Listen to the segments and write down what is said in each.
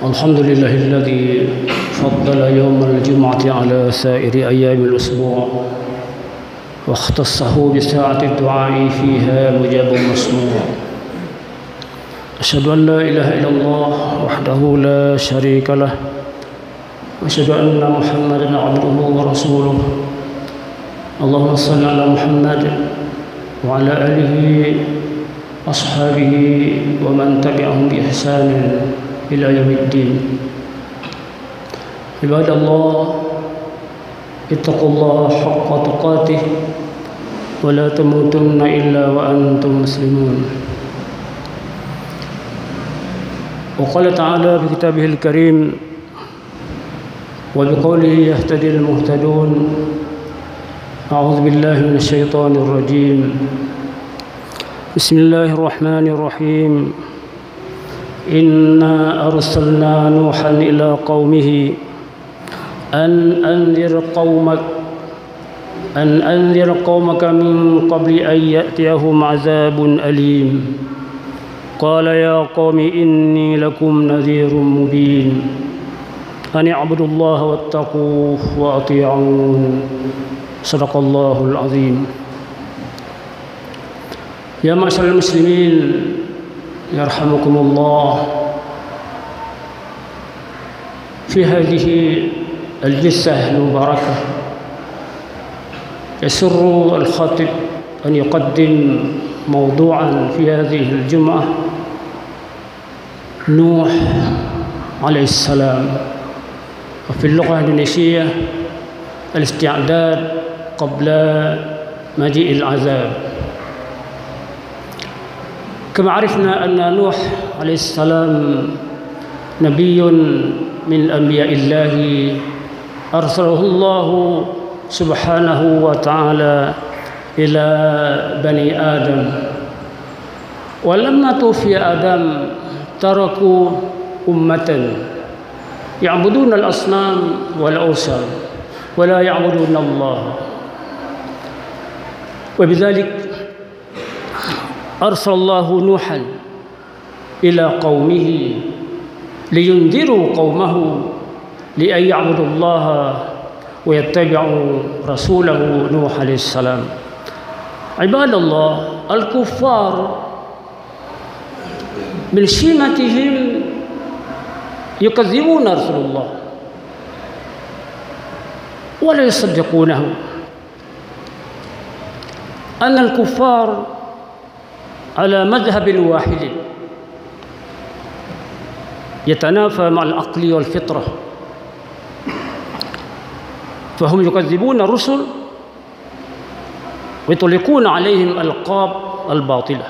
الحمد لله الذي فضل يوم الجمعة على سائر أيام الأسبوع واختصه بساعة الدعاء فيها مجاب مسموع. أشهد أن لا إله إلا الله وحده لا شريك له وأشهد أن محمدا عبده ورسوله. اللهم صل على محمد وعلى آله وأصحابه ومن تبعهم بإحسان إلى يوم الدين. عباد الله، اتقوا الله حق تقاته ولا تموتن إلا وأنتم مسلمون. وقال تعالى في كتابه الكريم: وبقوله يهتدي المهتدون. أعوذ بالله من الشيطان الرجيم. بسم الله الرحمن الرحيم. إنا أرسلنا نوحا إلى قومه أن أنذر قومك من قبل أن يأتيهم عذاب أليم. قال يا قوم إني لكم نذير مبين أن اعبدوا الله واتقوه وأطيعون. صدق الله العظيم. يا معشر المسلمين يرحمكم الله، في هذه الجلسة المباركة يسر الخاطب أن يقدم موضوعا في هذه الجمعة: نوح عليه السلام، وفي اللغة الإندونيسية الاستعداد قبل مجيء العذاب. كما عرفنا أن نوح عليه السلام نبي من أنبياء الله أرسله الله سبحانه وتعالى إلى بني آدم، ولما توفي آدم تركوا أمة يعبدون الأصنام والأوثان ولا يعبدون الله، وبذلك أرسل الله نوحا إلى قومه لينذروا قومه لأن يعبدوا الله ويتبعوا رسوله نوح عليه السلام. عباد الله، الكفار من شيمتهم يكذبون رسول الله ولا يصدقونه. أن الكفار على مذهب واحد يتنافى مع العقل والفطرة، فهم يكذبون الرسل ويطلقون عليهم ألقاب الباطلة.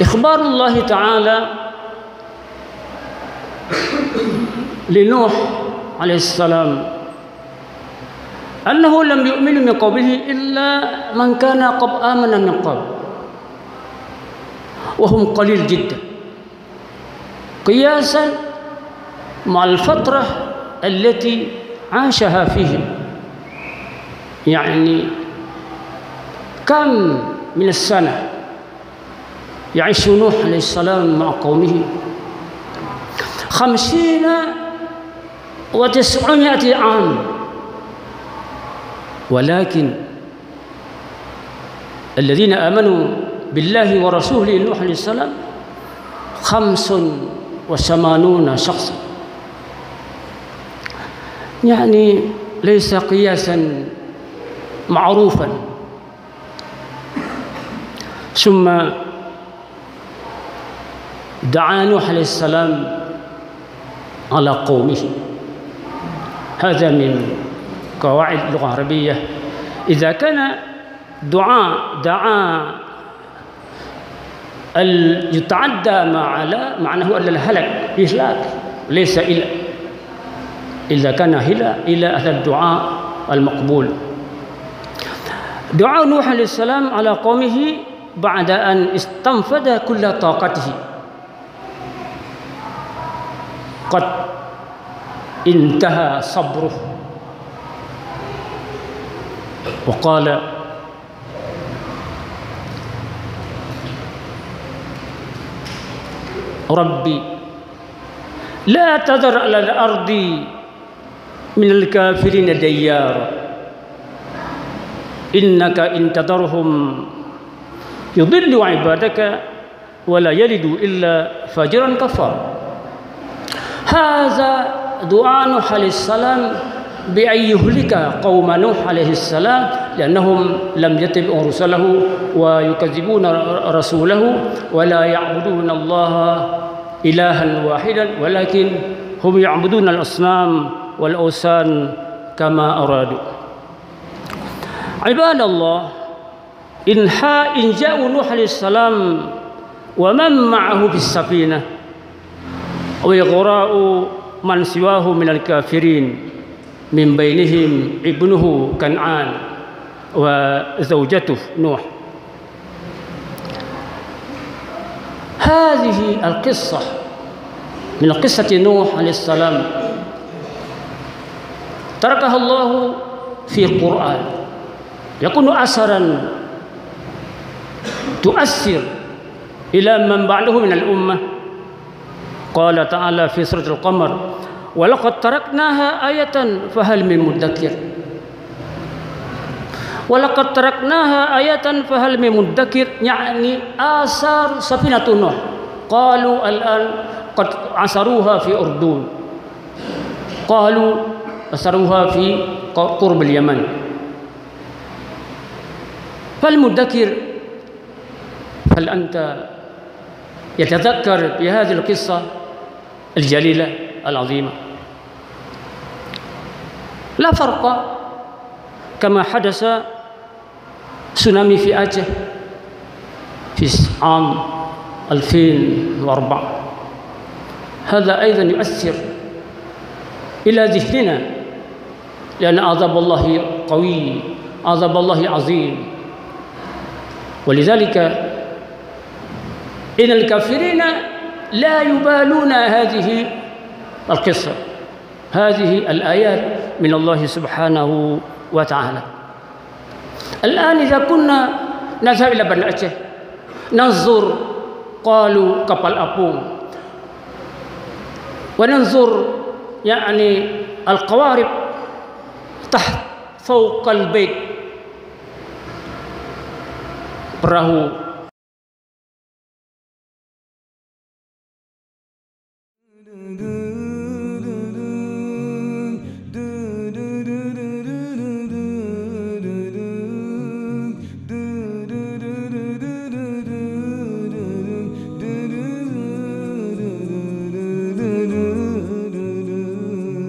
إخبار الله تعالى لنوح عليه السلام أنه لم يؤمن من قومه إلا من كان قد آمن من قبل، وهم قليل جدا قياسا مع الفترة التي عاشها فيهم. يعني كم من السنة يعيش نوح عليه السلام مع قومه؟ 50 و900 عام. ولكن الذين آمنوا بالله ورسوله نوح عليه السلام 85 شخصا، يعني ليس قياسا معروفا. ثم دعا نوح عليه السلام على قومه. هذا من قواعد اللغة العربية: إذا كان دعاء يتعدى معناه أن الهلك إهلاك ليس إلى، إذا كان إلى هذا الدعاء المقبول. دعاء نوح عليه السلام على قومه بعد أن استنفذ كل طاقته، قد انتهى صبره، وقال: Rabbi la tadhar 'ala al-ardi min al-kafirin dayyara innaka in tadarhum yudillu 'ibadaka wa la yalidu illa fajiran kafar. Hadza du'a Nuh alaihi salam bi an yuhlika qaum Nuh alaihi salam li'annahum lam yattabi'u rusulahu wa yukazzibuna rasulahu wa la ya'buduna Allah ilahan wahidan walakin hum ya'buduna al-asnam wal awsan kama aradu. Ibadallah, in ja'u Nuh alaihi salam wa man ma'ahu bis safinah wa yaghra'u man siwahu min al-kafirin min bainihim ibnuhu Kan'an wa zawjatuh Nuh. هذه القصة من قصة نوح عليه السلام تركها الله في القرآن يكون أثرا تؤثر إلى من بعده من الأمة. قال تعالى في سورة القمر ولقد تركناها آية فهل من مدكر ولقد تركناها آية فهل من مدكر يعني آثار سفينة نوح. قالوا الآن قد عصروها في أردن قالوا عصروها في قرب اليمن. فالمدكر هل أنت يتذكر بهذه القصة الجليلة العظيمة؟ لا فرق كما حدث تسونامي في أجه في عام 2004. هذا أيضا يؤثر إلى ذهننا لأن عذاب الله قوي عذاب الله عظيم. ولذلك إن الكافرين لا يبالون هذه القصة هذه الآيات من الله سبحانه وتعالى. الآن إذا كنا نذهب إلى Banda Aceh ننظر قالوا kapal apung وننظر يعني القوارب تحت فوق البيت perahu